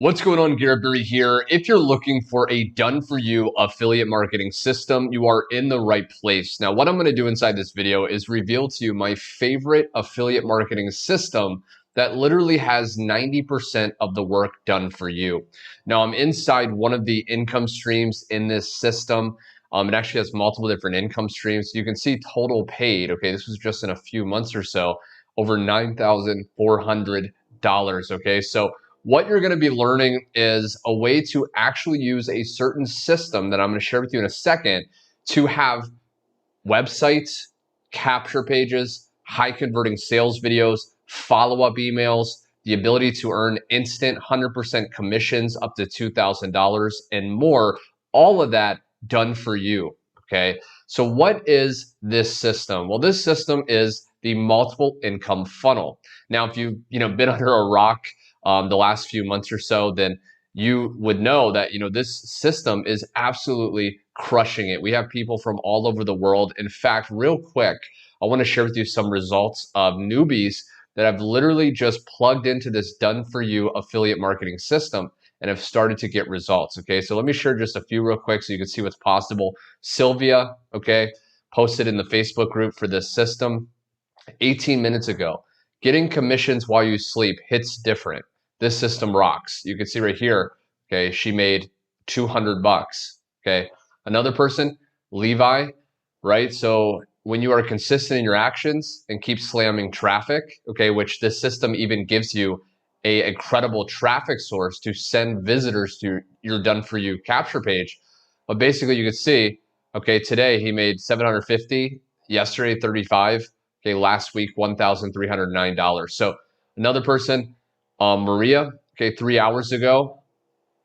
What's going on, Garrett here. If you're looking for a done-for-you affiliate marketing system, you are in the right place. Now, what I'm going to do inside this video is reveal to you my favorite affiliate marketing system that literally has 90% of the work done for you. Now, I'm inside one of the income streams in this system. It actually has multiple different income streams. You can see total paid. Okay, this was just in a few months or so, over $9,400. Okay, so what you're going to be learning is a way to actually use a certain system that I'm going to share with you in a second to have websites, capture pages, high converting sales videos, follow-up emails, the ability to earn instant 100% commissions up to $2,000 and more, all of that done for you. Okay, so what is this system? Well, this system is the multiple income funnel. Now, if you've been under a rock the last few months or so, then you would know that this system is absolutely crushing it. We have people from all over the world. In fact, real quick, I want to share with you some results of newbies that have literally just plugged into this done-for-you affiliate marketing system and have started to get results. Okay, so let me share just a few real quick so you can see what's possible. Sylvia, okay, posted in the Facebook group for this system 18 minutes ago. Getting commissions while you sleep hits different. This system rocks. You can see right here, okay, she made 200 bucks, okay. Another person, Levi, right? So when you are consistent in your actions and keep slamming traffic, okay, which this system even gives you a incredible traffic source to send visitors to your done-for-you capture page. But basically you can see, okay, today he made 750, yesterday 35, okay, last week $1,309. So another person, Maria, okay, 3 hours ago,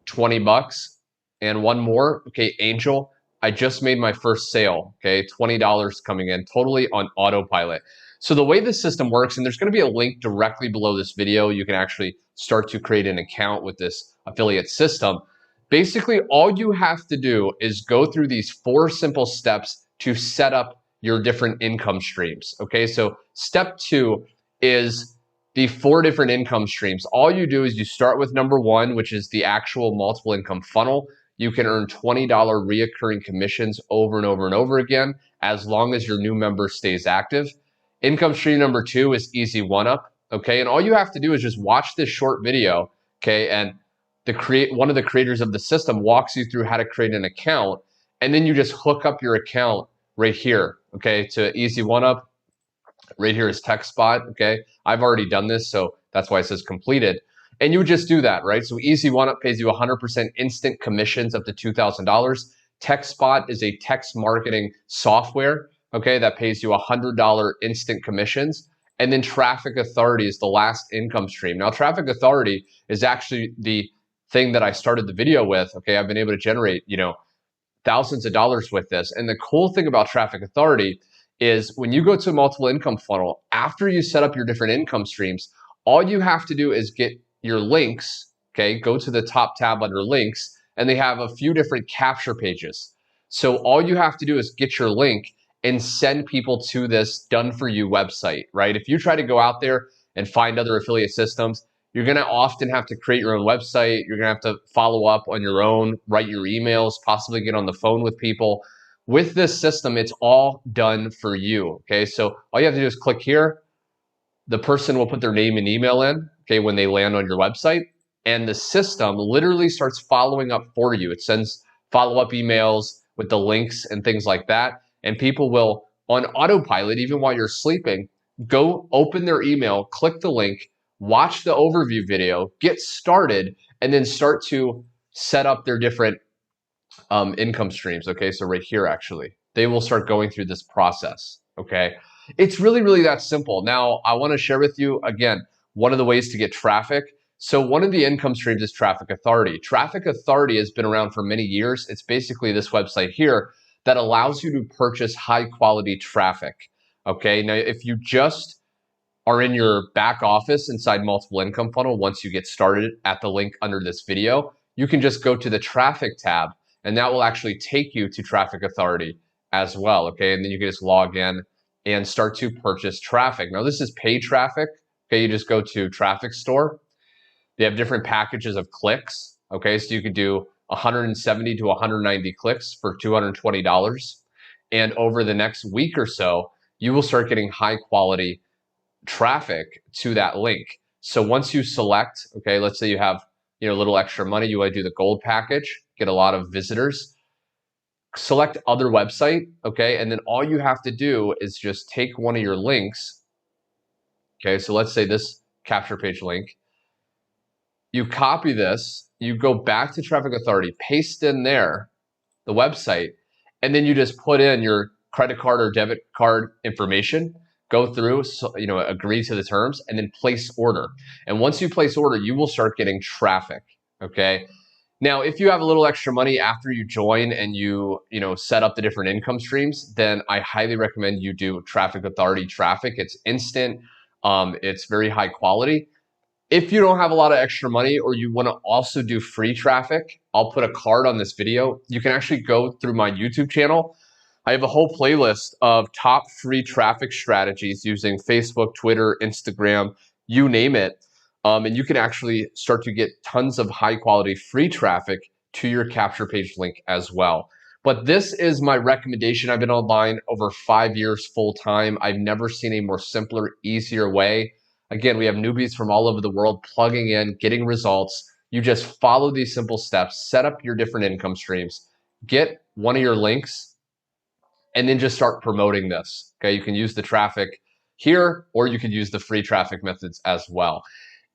20 bucks. And one more, okay, Angel, I just made my first sale, okay, $20 coming in, totally on autopilot. So the way this system works, and there's going to be a link directly below this video, you can actually start to create an account with this affiliate system. Basically, all you have to do is go through these 4 simple steps to set up your different income streams, okay? So step 2 is the 4 different income streams. All you do is you start with number 1, which is the actual multiple income funnel. You can earn $20 reoccurring commissions over and over and over again, as long as your new member stays active. Income stream number 2 is easy one-up, okay? And all you have to do is just watch this short video, okay? And one of the creators of the system walks you through how to create an account, and then you just hook up your account right here, okay, to easy one-up. Right here is TechSpot, okay? I've already done this, so that's why it says completed. And you would just do that, right? So Easy One-Up pays you 100% instant commissions up to $2,000. TechSpot is a text marketing software, okay, that pays you $100 instant commissions. And then Traffic Authority is the last income stream. Now, Traffic Authority is actually the thing that I started the video with, okay? I've been able to generate, thousands of dollars with this. And the cool thing about Traffic Authority is when you go to a multiple income funnel, after you set up your different income streams, all you have to do is get your links, okay? Go to the top tab under links, and they have a few different capture pages. So all you have to do is get your link and send people to this done-for-you website, right? If you try to go out there and find other affiliate systems, you're gonna often have to create your own website. You're gonna have to follow up on your own, write your emails, possibly get on the phone with people. With this system, it's all done for you, okay? So all you have to do is click here. The person will put their name and email in, okay, when they land on your website, and the system literally starts following up for you. It sends follow-up emails with the links and things like that, and people will, on autopilot, even while you're sleeping, go open their email, click the link, watch the overview video, get started, and then start to set up their different income streams, okay? So right here, actually, they will start going through this process, okay? It's really, really that simple. Now, I wanna share with you, again, one of the ways to get traffic. So one of the income streams is Traffic Authority. Traffic Authority has been around for many years. It's basically this website here that allows you to purchase high quality traffic, okay? Now, if you just are in your back office inside multiple income funnel, once you get started at the link under this video, you can just go to the traffic tab, and that will actually take you to Traffic Authority as well, okay? And then you can just log in and start to purchase traffic. Now, this is paid traffic, okay? You just go to Traffic Store, They have different packages of clicks. Okay, so you could do 170 to 190 clicks for $220. And over the next week or so, you will start getting high quality traffic to that link. So once you select, okay, let's say you have a little extra money, you want to do the gold package, get a lot of visitors, select other website, okay, and then all you have to do is just take one of your links. Okay, so let's say this capture page link. You copy this, you go back to Traffic Authority, paste in there the website, and then you just put in your credit card or debit card information, go through, agree to the terms, and then place order. And once you place order, you will start getting traffic, okay? Now, if you have a little extra money after you join and you set up the different income streams, then I highly recommend you do Traffic Authority traffic. It's instant, it's very high quality. If you don't have a lot of extra money or you want to also do free traffic, I'll put a card on this video. You can actually go through my YouTube channel. I have a whole playlist of top free traffic strategies using Facebook, Twitter, Instagram, you name it. And you can actually start to get tons of high quality free traffic to your capture page link as well. But this is my recommendation. I've been online over 5 years full time. I've never seen a more simpler, easier way. Again, we have newbies from all over the world plugging in, getting results. You just follow these simple steps, set up your different income streams, get one of your links, and then just start promoting this. Okay, you can use the traffic here, or you can use the free traffic methods as well.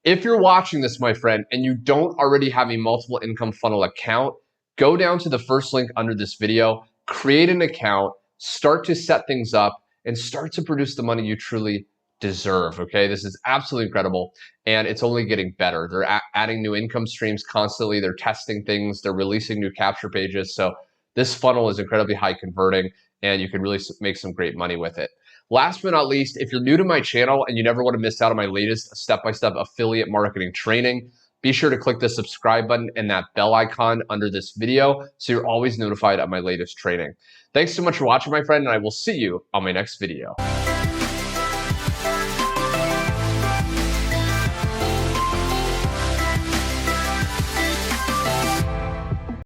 If you're watching this, my friend, and you don't already have a multiple income funnel account, go down to the first link under this video, create an account, start to set things up, and start to produce the money you truly deserve. Okay, this is absolutely incredible, and it's only getting better. They're adding new income streams constantly. They're testing things. They're releasing new capture pages. So this funnel is incredibly high converting, and you can really make some great money with it. Last but not least, if you're new to my channel and you never want to miss out on my latest step-by-step affiliate marketing training, be sure to click the subscribe button and that bell icon under this video so you're always notified of my latest training. Thanks so much for watching, my friend, and I will see you on my next video.